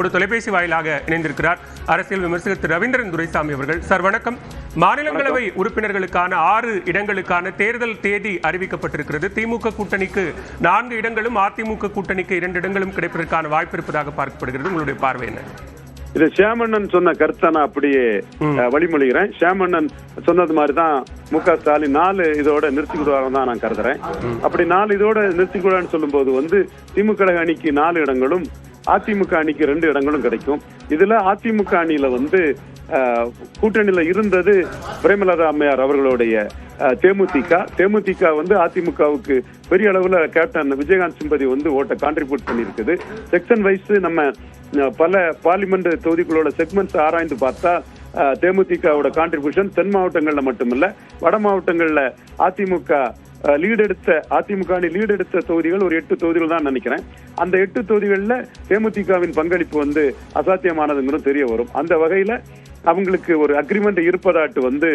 ஒரு தொலைபேசி வாயிலாக இணைந்திருக்கிறார் அரசியல் விமர்சகர் திரு ரவீந்திரன் துரைசாமி அவர்கள். சார் வணக்கம். மாநிலங்களவை உறுப்பினர்களுக்கான 6 இடங்களுக்கான தேர்தல் தேதி அறிவிக்கப்பட்டிருக்கிறது. திமுக கூட்டணிக்கு 4 இடங்களும் அதிமுக கூட்டணிக்கு 2 இடங்களும் கிடைப்பதற்கான வாய்ப்பு இருப்பதாக பார்க்கப்படுகிறது. உங்களுடைய பார்வை என்ன? இது ஷியாமண்ணன் சொன்ன கருத்தை நான் அப்படியே வழிமொழிகிறேன். ஷியாமண்ணன் சொன்னது மாதிரிதான் முக ஸ்டாலின் 4 இதோட நிறுத்திக்கிடுவாங்க தான் நான் கருதுறேன். அப்படி 4 இதோட நிறுத்திக்கிடுவான்னு சொல்லும் போது திமுக அணிக்கு 4 இடங்களும் அதிமுக அணிக்கு 2 இடங்களும் கிடைக்கும். இதுல அதிமுக அணியில கூட்டணியில இருந்தது பிரேமலதா அம்மையார் அவர்களுடைய தேமுதிக அதிமுகவுக்கு பெரிய அளவுல கேப்டன் விஜயகாந்த் சிம்பதி ஓட்டை கான்ட்ரிபியூட் பண்ணிருக்குது. செக்ஷன் வைஸ் நம்ம பல பார்லிமெண்ட் தொகுதிகளோட செக்மெண்ட்ஸ் ஆராய்ந்து பார்த்தா தேமுதிகவோட கான்ட்ரிபியூஷன் தென் மாவட்டங்கள்ல மட்டுமில்ல வட மாவட்டங்கள்ல அதிமுக லீட் எடுத்த தொகுதிகள் ஒரு 8 தொகுதிகள் தான் நினைக்கிறேன். அந்த 8 தொகுதிகள்ல தேமுதிகவின் பங்களிப்பு அசாத்தியமானதுங்கிறது தெரிய வரும். அந்த வகையில அவங்களுக்கு ஒரு அக்ரிமெண்ட் இருப்பதாட்டு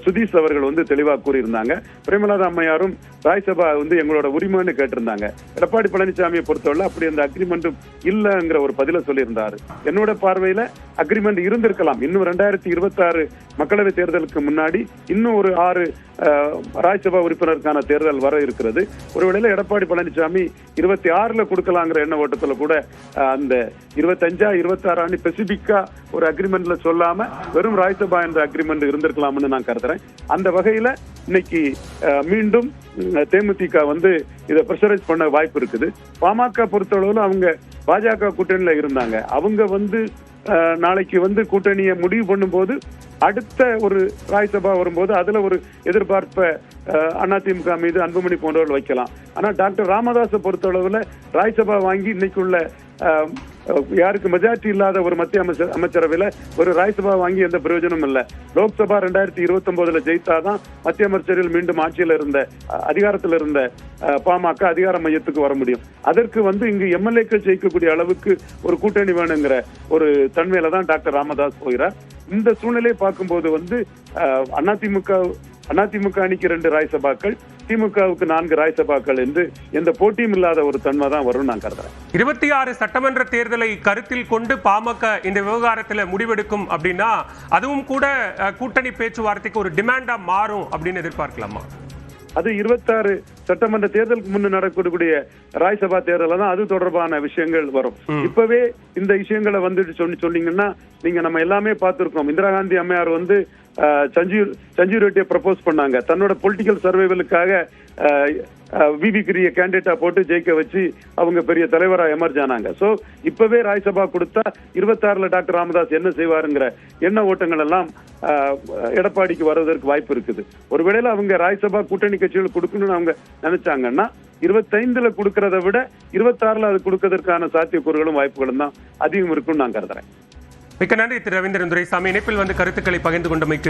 சுதீஷ் அவர்கள் தெளிவா கூறியிருந்தாங்க. பிரேமலதா அம்மையாரும் ராஜ்சபா எங்களோட உரிமைன்னு கேட்டிருந்தாங்க. எடப்பாடி பழனிசாமியை பொறுத்தவரை அப்படி அந்த அக்ரிமெண்ட்டும் இல்லங்கிற ஒரு பதில சொல்லியிருந்தாரு. என்னோட பார்வையில அக்ரிமெண்ட் இருந்திருக்கலாம். இன்னும் 2026 மக்களவை தேர்தலுக்கு முன்னாடி இன்னும் ஒரு 6 ராஜ்சபா உறுப்பினருக்கான தேர்தல் வர இருக்கிறது. ஒருவேளை எடப்பாடி பழனிசாமி 26ல கொடுக்கலாங்கிற எண்ண ஓட்டத்துல கூட அந்த 25 26 ஸ்பெசிபிக்கா ஒரு அக்ரிமெண்ட்ல சொல்லாம வெறும் ராஜ்சபா என்ற அக்ரிமெண்ட் இருந்திருக்கலாம்னு நான் கருதுறேன். அந்த வகையில இன்னைக்கு மீண்டும் தேமுதிக இதை பிரஷரைஸ் பண்ண வாய்ப்பு இருக்குது. பாமக பொறுத்தளவுல அவங்க பாஜக கூட்டணியில இருந்தாங்க. அவங்க நாளைக்கு கூட்டணியை முடிவு பண்ணும்போது அடுத்த ஒரு ராஜ்சபா வரும்போது அதுல ஒரு எதிர்பார்ப்ப அதிமுக மீது அன்புமணி போன்றவர்கள் வைக்கலாம். ஆனா டாக்டர் ராமதாஸை பொறுத்தளவுல ராஜ்சபா வாங்கி இன்னைக்குள்ள யாருக்கு மெஜாரிட்டி இல்லாத ஒரு மத்திய அமைச்சரவையில ஒரு ராஜ்சபா வாங்கி எந்த பிரயோஜனமும் இல்ல. லோக்சபா 2029ல ஜெயித்தாதான் மத்திய அமைச்சர்கள் மீண்டும் ஆட்சியில இருந்த அதிகாரத்தில் இருந்த பாமக அதிகார மையத்துக்கு வர முடியும். அதற்கு இங்கு எம்எல்ஏக்கள் ஜெயிக்கக்கூடிய அளவுக்கு ஒரு கூட்டணி வேணுங்கிற ஒரு தன்மையில தான் டாக்டர் ராமதாஸ் போகிறார். இந்த சூழ்நிலையை பார்க்கும்போது அதிமுக அணிக்கு 2 ராஜ்சபாக்கள், திமுகவுக்கு 4 ராஜ்சபாக்கள் என்று எந்த போட்டியும் இல்லாத ஒரு தன்மை தான் வரும் நான் கருதுறேன். 26 சட்டமன்ற தேர்தலை கருத்தில் கொண்டு பாமக இந்த விவகாரத்துல முடிவெடுக்கும் அப்படின்னா அதுவும் கூட கூட்டணி பேச்சுவார்த்தைக்கு ஒரு டிமாண்டா மாறும் அப்படின்னு எதிர்பார்க்கலாமா? அது 26 சட்டமன்ற தேர்தலுக்கு முன்னு நடக்கக்கூடிய ராஜ்சபா தேர்தல தான் அது தொடர்பான விஷயங்கள் வரும். இப்பவே இந்த விஷயங்களை சொன்னீங்கன்னா நீங்க நம்ம எல்லாமே பார்த்திருக்கோம். இந்திரா காந்தி அம்மையார் சஞ்சீவ் ரெட்டியை ப்ரப்போஸ் பண்ணாங்க. தன்னோட பொலிட்டிக்கல் சர்வைவலுக்காக விவி கிரிய கேண்டிடேட்டா போட்டு ஜெயிக்க வச்சு அவங்க பெரிய தலைவரா எமர்ஜ் ஆனாங்க. சோ இப்பவே ராஜ்சபா கொடுத்தா 26ல டாக்டர் ராமதாஸ் என்ன செய்வாருங்கிற எண்ண ஓட்டங்கள் எல்லாம் எடப்பாடிக்கு வருவதற்கு வாய்ப்பு இருக்குது. ஒருவேளை அவங்க ராஜ்சபா கூட்டணி கட்சிகள் கொடுக்கணும்னு அவங்க நினைச்சாங்கன்னா 25ல கொடுக்கறத விட 26ல அது கொடுக்கறதற்கான சாத்தியக்கூறுகளும் வாய்ப்புகளும் தான் அதிகம் இருக்கும்னு நான் கருதுறேன். மிக்க நன்றி திரு ரவீந்திரன் துரைசாமி. இணைப்பில் கருத்துக்களை பகிர்ந்து கொண்டமைக்கு.